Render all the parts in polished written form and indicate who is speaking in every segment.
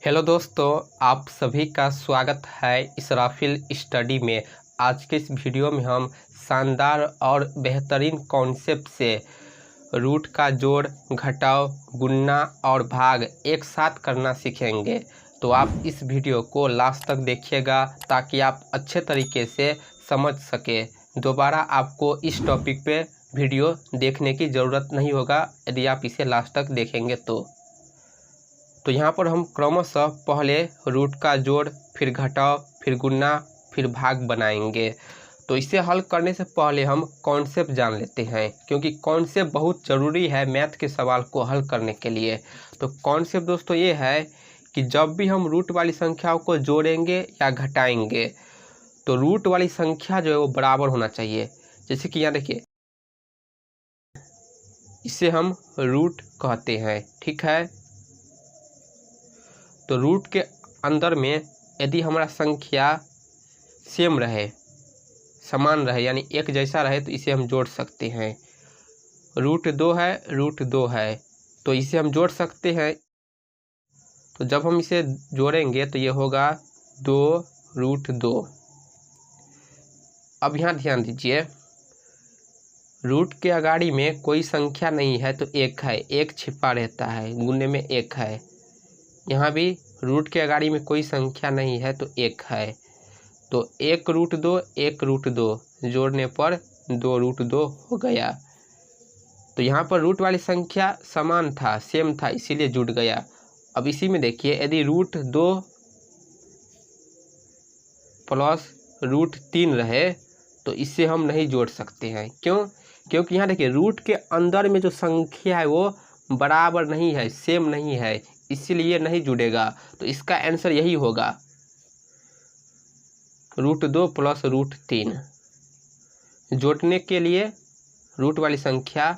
Speaker 1: Hello दोस्तों, आप सभी का स्वागत है इसराफिल स्टडी में। आज के इस वीडियो में हम शानदार और बेहतरीन कॉन्सेप्ट से रूट का जोड़, घटाव, गुणा और भाग एक साथ करना सीखेंगे। तो आप इस वीडियो को लास्ट तक देखिएगा ताकि आप अच्छे तरीके से समझ सके। दोबारा आपको इस टॉपिक पे वीडियो देखने की ज़रूरत नहीं होगा यदि आप इसे लास्ट तक देखेंगे तो यहाँ पर हम क्रमशः पहले रूट का जोड़, फिर घटाव, फिर गुणा, फिर भाग बनाएंगे। तो इसे हल करने से पहले हम कॉन्सेप्ट जान लेते हैं, क्योंकि कॉन्सेप्ट बहुत ज़रूरी है मैथ के सवाल को हल करने के लिए। तो कॉन्सेप्ट दोस्तों ये है कि जब भी हम रूट वाली संख्याओं को जोड़ेंगे या घटाएंगे तो रूट वाली संख्या जो है वो बराबर होना चाहिए। जैसे कि यहाँ देखिए, इसे हम रूट कहते हैं, ठीक है। तो रूट के अंदर में यदि हमारा संख्या सेम रहे, समान रहे, यानी एक जैसा रहे, तो इसे हम जोड़ सकते हैं। रूट 2 है, रूट 2 है, तो इसे हम जोड़ सकते हैं। तो जब हम इसे जोड़ेंगे तो ये होगा 2 रूट 2। अब यहाँ ध्यान दीजिए, रूट के अगाड़ी में कोई संख्या नहीं है तो एक है, एक छिपा रहता है, गुने में एक है। यहाँ भी रूट के अगाड़ी में कोई संख्या नहीं है तो एक है, तो 1 रूट 2, 1 रूट 2 जोड़ने पर 2 रूट 2 हो गया। तो यहाँ पर रूट वाली संख्या समान था, सेम था, इसीलिए जुड़ गया। अब इसी में देखिए, यदि रूट 2 प्लस रूट 3 रहे तो इससे हम नहीं जोड़ सकते हैं। क्यों? क्योंकि यहाँ देखिए, रूट के अंदर में जो संख्या है वो बराबर नहीं है, सेम नहीं है, इसीलिए नहीं जुड़ेगा। तो इसका आंसर यही होगा, रूट 2 प्लस रूट 3। जोड़ने के लिए रूट वाली संख्या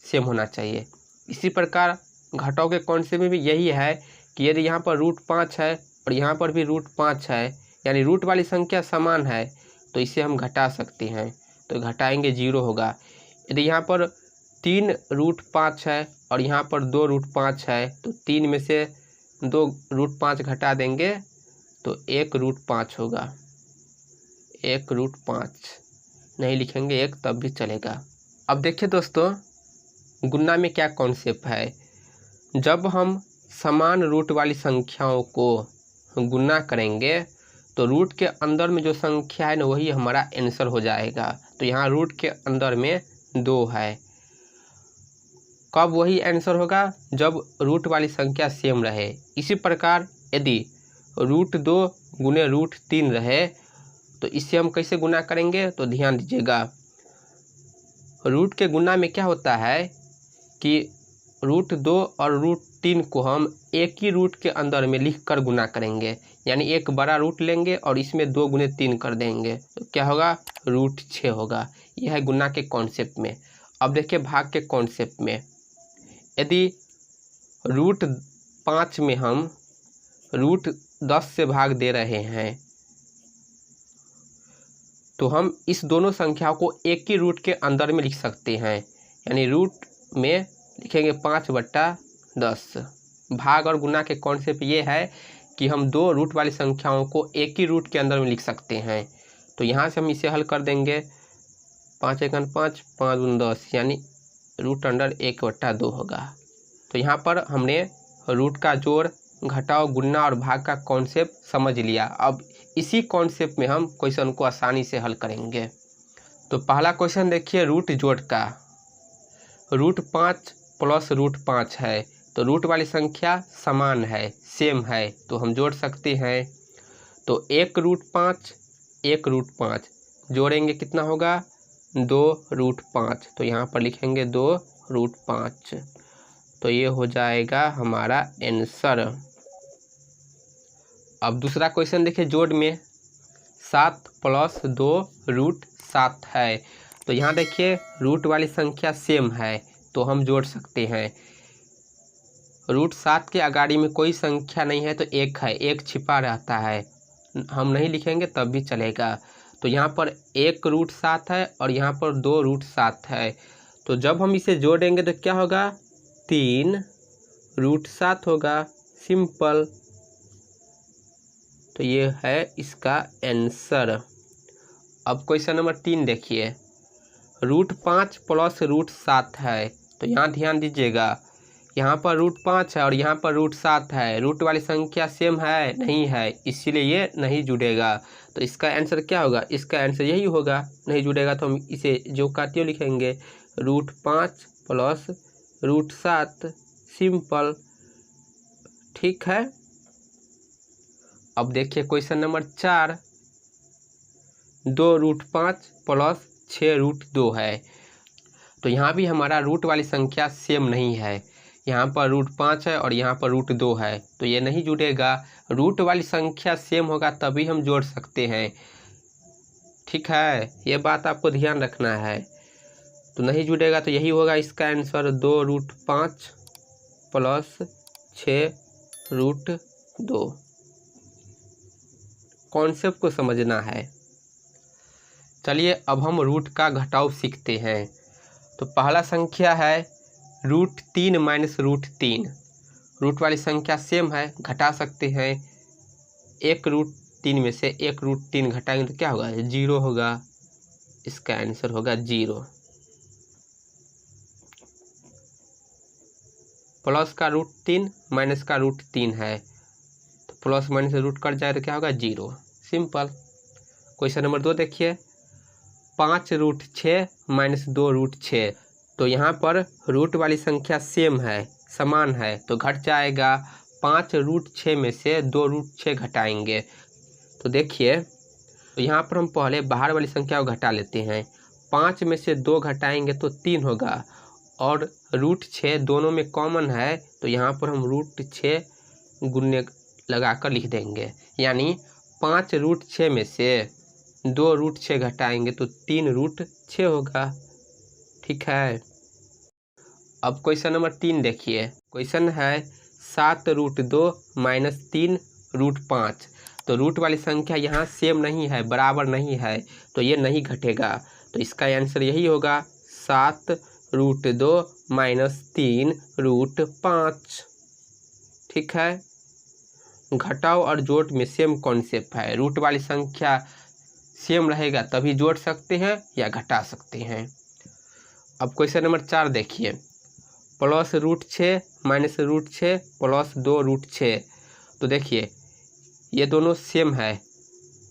Speaker 1: सेम होना चाहिए। इसी प्रकार घटाव के कॉन्सेप्ट में भी यही है कि यदि यहाँ पर रूट 5 है और यहाँ पर भी रूट 5 है, यानी रूट वाली संख्या समान है, तो इसे हम घटा सकते हैं। तो घटाएंगे 0 होगा। यदि यहाँ पर 3 रूट 5 है और यहाँ पर 2 रूट 5 है, तो 3 में से 2 रूट 5 घटा देंगे तो 1 रूट 5 होगा। 1 रूट 5 नहीं लिखेंगे 1 तब भी चलेगा। अब देखिए दोस्तों, गुणा में क्या कॉन्सेप्ट है। जब हम समान रूट वाली संख्याओं को गुणा करेंगे तो रूट के अंदर में जो संख्या है ना, वही हमारा आंसर हो जाएगा। तो यहाँ रूट के अंदर में 2 है, कब वही आंसर होगा? जब रूट वाली संख्या सेम रहे। इसी प्रकार यदि रूट 2 गुने रूट 3 रहे तो इससे हम कैसे गुना करेंगे? तो ध्यान दीजिएगा, रूट के गुना में क्या होता है कि रूट 2 और रूट 3 को हम एक ही रूट के अंदर में लिख कर गुना करेंगे, यानी एक बड़ा रूट लेंगे और इसमें 2 गुने 3 कर देंगे, तो क्या होगा? रूट 6 होगा। यह है गुना के कॉन्सेप्ट में। अब देखिए भाग के कॉन्सेप्ट में, यदि रूट 5 में हम रूट 10 से भाग दे रहे हैं तो हम इस दोनों संख्याओं को एक ही रूट के अंदर में लिख सकते हैं, यानी रूट में लिखेंगे 5/10। भाग और गुना के कॉन्सेप्ट ये है कि हम 2 रूट वाली संख्याओं को एक ही रूट के अंदर में लिख सकते हैं। तो यहाँ से हम इसे हल कर देंगे, 5 × 5 5 × 10, यानी रूट अंडर 1/2 होगा। तो यहाँ पर हमने रूट का जोड़, घटाव, गुणा और भाग का कॉन्सेप्ट समझ लिया। अब इसी कॉन्सेप्ट में हम क्वेश्चन को आसानी से हल करेंगे। तो पहला क्वेश्चन देखिए, रूट जोड़ का। रूट 5 प्लस रूट 5 है, तो रूट वाली संख्या समान है, सेम है, तो हम जोड़ सकते हैं। तो 1 रूट 5, 1 रूट 5 जोड़ेंगे कितना होगा? 2 रूट 5। तो यहाँ पर लिखेंगे 2 रूट 5। तो ये हो जाएगा हमारा आंसर। अब दूसरा क्वेश्चन देखिए, जोड़ में 7 प्लस 2 रूट 7 है, तो यहाँ देखिए रूट वाली संख्या सेम है, तो हम जोड़ सकते हैं। रूट 7 के अगाड़ी में कोई संख्या नहीं है तो एक है, एक छिपा रहता है, हम नहीं लिखेंगे तब भी चलेगा। तो यहाँ पर 1 रूट 7 है और यहाँ पर 2 रूट 7 है, तो जब हम इसे जोड़ेंगे तो क्या होगा? 3 रूट 7 होगा, सिंपल। तो ये है इसका आंसर। अब क्वेश्चन नंबर 3 देखिए, √5 प्लस √7 है। तो यहाँ ध्यान दीजिएगा, यहाँ पर √5 है और यहाँ पर √7 है। रूट वाली संख्या सेम है नहीं है, इसीलिए ये नहीं जुड़ेगा। तो इसका आंसर क्या होगा? इसका आंसर यही होगा, नहीं जुड़ेगा तो हम इसे जो काटियो लिखेंगे √5 प्लस √7, सिंपल। ठीक है। अब देखिए क्वेश्चन नंबर 4, 2√5 प्लस 6√2 है। तो यहाँ भी हमारा रूट वाली संख्या सेम नहीं है। यहाँ पर √5 है और यहाँ पर √2 है, तो ये नहीं जुड़ेगा। रूट वाली संख्या सेम होगा तभी हम जोड़ सकते हैं। ठीक है, ये बात आपको ध्यान रखना है। तो नहीं जुड़ेगा तो यही होगा इसका आंसर, 2√5 प्लस 6√2। कॉन्सेप्ट को समझना है। चलिए अब हम रूट का घटाव सीखते हैं। तो पहला संख्या है √3 माइनस √3। रूट वाली संख्या सेम है, घटा सकते हैं। 1√3 में से 1√3 घटाएंगे तो क्या होगा? 0 होगा। इसका आंसर होगा 0। प्लस का √3 माइनस का √3 है, तो प्लस माइनस रूट कट जाए तो क्या होगा? 0। सिंपल। क्वेश्चन नंबर 2 देखिए, 5√6 माइनस 2√6। तो यहाँ पर रूट वाली संख्या सेम है, समान है, तो घट जाएगा। 5√6 में से 2√6 घटाएंगे तो देखिए, तो यहाँ पर हम पहले बाहर वाली संख्या को घटा लेते हैं। 5 में से 2 घटाएंगे तो 3 होगा, और √6 दोनों में कॉमन है, तो यहाँ पर हम √6 गुणने लगाकर लिख देंगे। यानी 5√6 में से 2√6 घटाएंगे तो 3√6 होगा। ठीक है। अब क्वेश्चन नंबर 3 देखिए। क्वेश्चन है 7√2 माइनस 3√5। तो रूट वाली संख्या यहाँ सेम नहीं है, बराबर नहीं है, तो ये नहीं घटेगा। तो इसका आंसर यही होगा, 7√2 माइनस 3√5। ठीक है। घटाव और जोड़ में सेम कॉन्सेप्ट है। रूट वाली संख्या सेम रहेगा तभी जोड़ सकते हैं या घटा सकते हैं। अब क्वेश्चन नंबर 4 देखिए, प्लस √6 माइनस √6 प्लस 2√6। तो देखिए ये दोनों सेम है,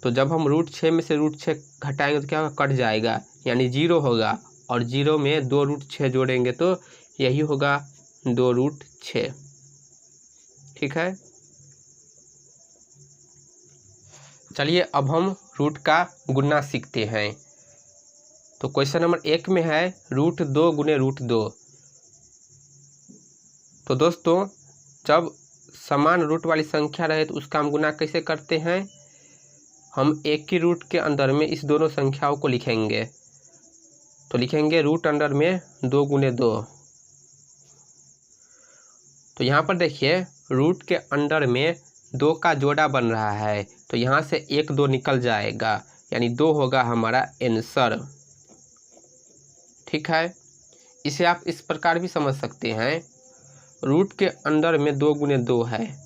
Speaker 1: तो जब हम √6 में से √6 घटाएंगे तो क्या होगा? कट जाएगा, यानी 0 होगा, और 0 में 2√6 जोड़ेंगे तो यही होगा 2√6। ठीक है। चलिए अब हम रूट का गुना सीखते हैं। तो क्वेश्चन नंबर 1 में है √2 गुने √2। तो दोस्तों जब समान रूट वाली संख्या रहे तो उसका हम गुना कैसे करते हैं? हम एक ही रूट के अंदर में इस दोनों संख्याओं को लिखेंगे। तो लिखेंगे रूट अंडर में 2 गुने 2। तो यहाँ पर देखिए रूट के अंडर में 2 का जोड़ा बन रहा है, तो यहाँ से 1 2 निकल जाएगा, यानी 2 होगा हमारा आंसर। ठीक है। इसे आप इस प्रकार भी समझ सकते हैं, रूट के अंदर में 2 गुने 2 है,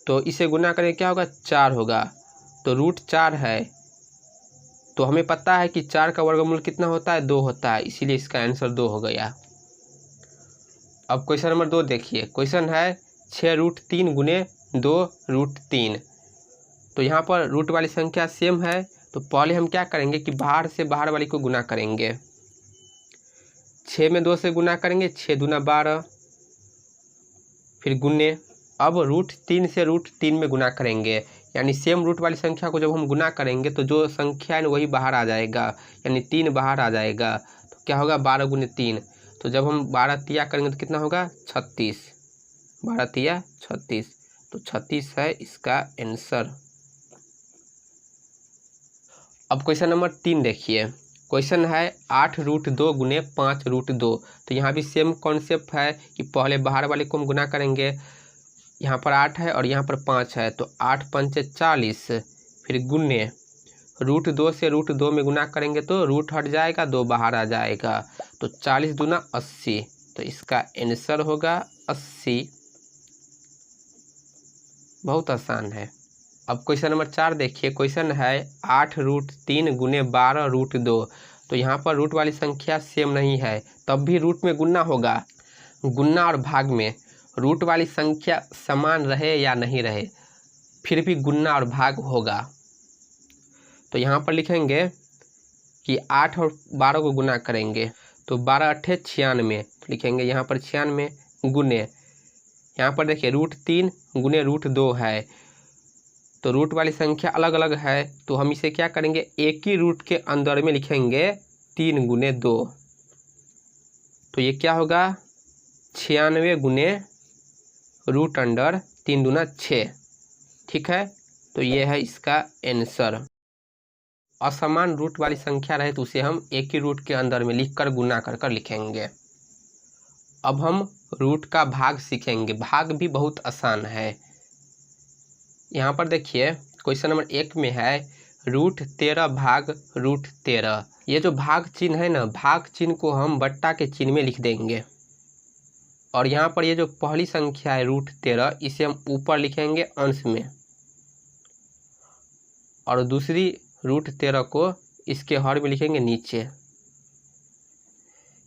Speaker 1: तो इसे गुना करें क्या होगा? 4 होगा। तो √4 है, तो हमें पता है कि 4 का वर्गमूल कितना होता है? 2 होता है, इसीलिए इसका आंसर 2 हो गया। अब क्वेश्चन नंबर 2 देखिए। क्वेश्चन है 6√3 गुने 2√3। तो यहाँ पर रूट वाली संख्या सेम है, तो पहले हम क्या करेंगे कि बाहर से बाहर वाली को गुना करेंगे। 6 में 2 से गुना करेंगे, 6 दूना 12, फिर गुने। अब √3 से √3 में गुना करेंगे, यानी सेम रूट वाली संख्या को जब हम गुना करेंगे तो जो संख्या है वही बाहर आ जाएगा, यानी 3 बाहर आ जाएगा। तो क्या होगा? 12 गुने 3। तो जब हम 12 तिया करेंगे तो कितना होगा? 36। 12 तिया 36, तो 36 है इसका आंसर। अब क्वेश्चन नंबर 3 देखिए। क्वेश्चन है 8√2 गुने 5√2। तो यहाँ भी सेम कॉन्सेप्ट है कि पहले बाहर वाले को हम गुना करेंगे। यहाँ पर 8 है और यहाँ पर 5 है, तो 8 पंचे 40, फिर गुने √2 से √2 में गुना करेंगे तो रूट हट जाएगा, 2 बाहर आ जाएगा, तो 40 दूना 80, तो इसका आंसर होगा 80। बहुत आसान है। अब क्वेश्चन नंबर 4 देखिए। क्वेश्चन है 8√3 गुने 12√2। तो यहाँ पर रूट वाली संख्या सेम नहीं है, तब भी रूट में गुना होगा। गुना और भाग में रूट वाली संख्या समान रहे या नहीं रहे, फिर भी गुना और भाग होगा। तो यहाँ पर लिखेंगे कि 8 और 12 को गुना करेंगे तो 12 अट्ठे 96, लिखेंगे यहाँ पर 96 गुने, यहाँ पर देखिए √3 गुने √2 है, तो रूट वाली संख्या अलग अलग है, तो हम इसे क्या करेंगे, एक ही रूट के अंदर में लिखेंगे 3 गुने 2। तो ये क्या होगा, 96 गुने √3 दूना 6। ठीक है, तो ये है इसका आंसर। असमान रूट वाली संख्या रहे तो उसे हम एक ही रूट के अंदर में लिखकर गुना कर कर लिखेंगे। अब हम रूट का भाग सीखेंगे। भाग भी बहुत आसान है। यहाँ पर देखिए क्वेश्चन नंबर 1 में है √13 भाग √13। ये जो भाग चिन्ह है ना, भाग चिन्ह को हम बट्टा के चिन्ह में लिख देंगे। और यहाँ पर ये जो पहली संख्या है √13, इसे हम ऊपर लिखेंगे अंश में, और दूसरी √13 को इसके हर में लिखेंगे नीचे।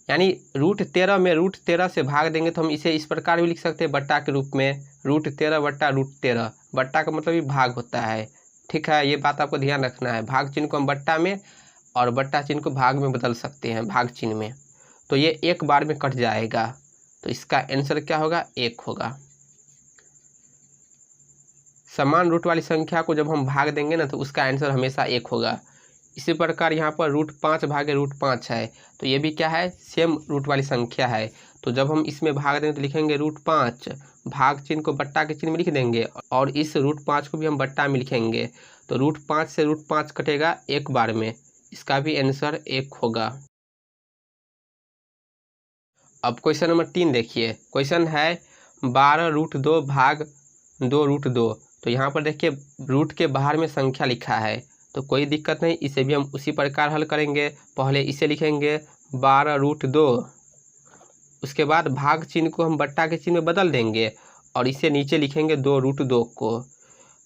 Speaker 1: यानी √13 में √13 से भाग देंगे तो हम इसे इस प्रकार भी लिख सकते हैं बट्टा के रूप में, √13 बट्टा √13। बट्टा का मतलब ही भाग होता है। ठीक है, ये बात आपको ध्यान रखना है। भाग चिन्ह को हम बट्टा में और बट्टा चिन्ह को भाग में बदल सकते हैं, भाग चिन्ह में। तो ये एक बार में कट जाएगा, तो इसका आंसर क्या होगा, 1 होगा। समान रूट वाली संख्या को जब हम भाग देंगे ना, तो उसका आंसर हमेशा 1 होगा। इसी प्रकार यहाँ पर √5 भागे √5 है, तो ये भी क्या है, सेम रूट वाली संख्या है। तो जब हम इसमें भाग देंगे तो लिखेंगे √5, भाग चिन्ह को बट्टा के चिन्ह में लिख देंगे, और इस √5 को भी हम बट्टा में लिखेंगे। तो √5 से √5 कटेगा एक बार में, इसका भी आंसर 1 होगा। अब क्वेश्चन नंबर 3 देखिए। क्वेश्चन है 12√2 भाग 2√2। तो यहाँ पर देखिए रूट के बाहर में संख्या लिखा है, तो कोई दिक्कत नहीं, इसे भी हम उसी प्रकार हल करेंगे। पहले इसे लिखेंगे 12√2, उसके बाद भाग चिन्ह को हम बट्टा के चिन्ह में बदल देंगे, और इसे नीचे लिखेंगे 2√2 को।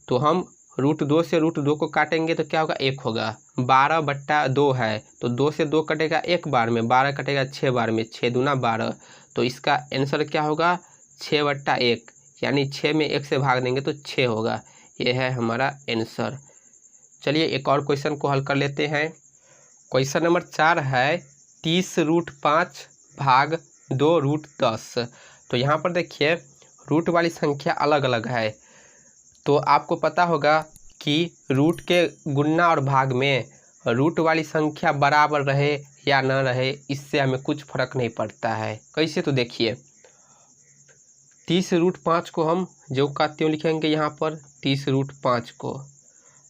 Speaker 1: तो हम √2 से √2 को काटेंगे तो क्या होगा, 1 होगा। 12/2 है, तो 2 से 2 कटेगा एक बार में, 12 कटेगा 6 बार में, 6 दूना 12। तो इसका आंसर क्या होगा, 6/1, यानी 6 में 1 से भाग देंगे तो 6 होगा। ये है हमारा आंसर। चलिए एक और क्वेश्चन को हल कर लेते हैं। क्वेश्चन नंबर 4 है 30√5 भाग 2√10। तो यहाँ पर देखिए रूट वाली संख्या अलग अलग है, तो आपको पता होगा कि रूट के गुना और भाग में रूट वाली संख्या बराबर रहे या न रहे, इससे हमें कुछ फर्क नहीं पड़ता है। कैसे, तो देखिए 30√5 को हम जो का त्यों लिखेंगे, यहाँ पर 30√5 को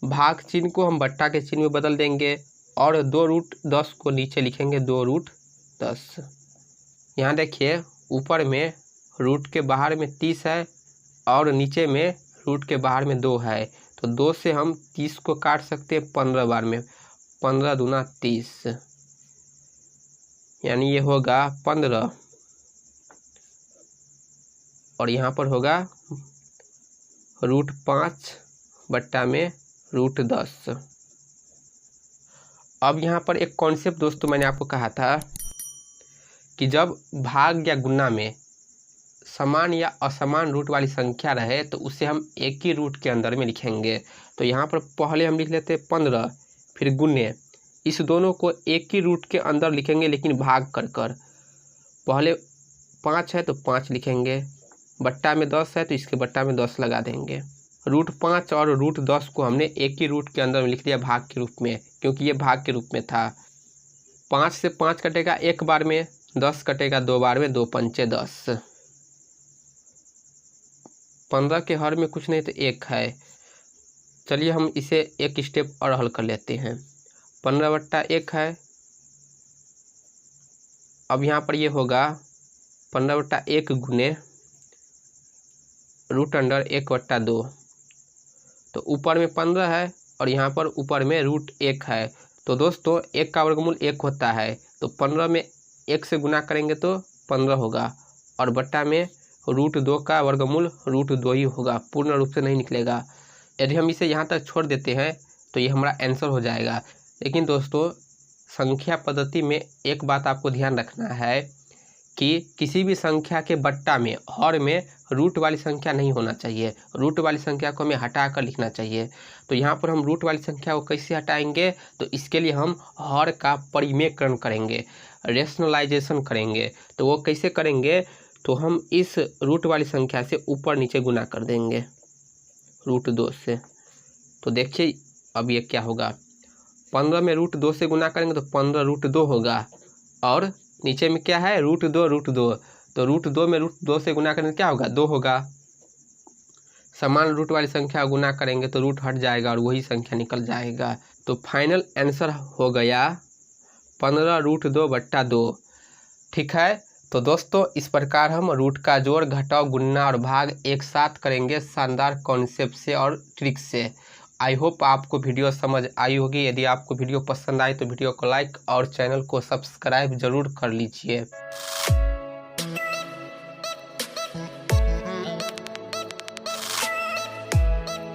Speaker 1: भाग चिन्ह को हम बट्टा के चिन्ह में बदल देंगे, और 2√10 को नीचे लिखेंगे 2√10। यहाँ देखिए ऊपर में रूट के बाहर में 30 है और नीचे में रूट के बाहर में 2 है, तो 2 से हम 30 को काट सकते हैं 15 बार में, 15 दूना 30, यानी ये होगा 15, और यहाँ पर होगा √5 बट्टा में √10। अब यहाँ पर एक कॉन्सेप्ट दोस्तों मैंने आपको कहा था कि जब भाग या गुना में समान या असमान रूट वाली संख्या रहे तो उसे हम एक ही रूट के अंदर में लिखेंगे। तो यहाँ पर पहले हम लिख लेते हैं 15, फिर गुने, इस दोनों को एक ही रूट के अंदर लिखेंगे लेकिन भाग कर कर। पहले 5 है तो 5 लिखेंगे, बट्टा में 10 है तो इसके बट्टा में 10 लगा देंगे। √5 और √10 को हमने एक ही रूट के अंदर में लिख दिया भाग के रूप में, क्योंकि ये भाग के रूप में था। 5 से 5 कटेगा एक बार में, 10 कटेगा 2 बार में, 2 पंचे 10। 15 के हर में कुछ नहीं तो 1 है। चलिए हम इसे एक स्टेप और हल कर लेते हैं। 15/1 है। अब यहाँ पर ये होगा 15/1 गुने √1/2। तो ऊपर में 15 है और यहाँ पर ऊपर में √1 है, तो दोस्तों 1 का वर्गमूल 1 होता है, तो 15 में 1 से गुना करेंगे तो 15 होगा, और बट्टा में √2 का वर्गमूल √2 ही होगा, पूर्ण रूप से नहीं निकलेगा। यदि हम इसे यहाँ तक छोड़ देते हैं तो ये हमारा आंसर हो जाएगा। लेकिन दोस्तों संख्या पद्धति में एक बात आपको ध्यान रखना है कि किसी भी संख्या के बट्टा में हर में रूट वाली संख्या नहीं होना चाहिए। रूट वाली संख्या को हमें हटा कर लिखना चाहिए। तो यहाँ पर हम रूट वाली संख्या को कैसे हटाएंगे, तो इसके लिए हम हर का परिमेयकरण करेंगे, रेशनलाइजेशन करेंगे। तो वो कैसे करेंगे, तो हम इस रूट वाली संख्या से ऊपर नीचे गुना कर देंगे √2 से। तो देखिए अब ये क्या होगा, 15 में √2 से गुना करेंगे तो 15√2 होगा, और नीचे में क्या है √2 तो √2 में √2 से गुना करेंगे क्या होगा, 2 होगा। समान रूट वाली संख्या गुना करेंगे तो रूट हट जाएगा और वही संख्या निकल जाएगा। तो फाइनल आंसर हो गया 15√2/2। ठीक है, तो दोस्तों इस प्रकार हम रूट का जोड़, घटाव, गुणा और भाग एक साथ करेंगे शानदार कॉन्सेप्ट से और ट्रिक से। आई होप आपको वीडियो समझ आई होगी। यदि आपको वीडियो पसंद आए तो वीडियो को लाइक और चैनल को सब्सक्राइब जरूर कर लीजिए।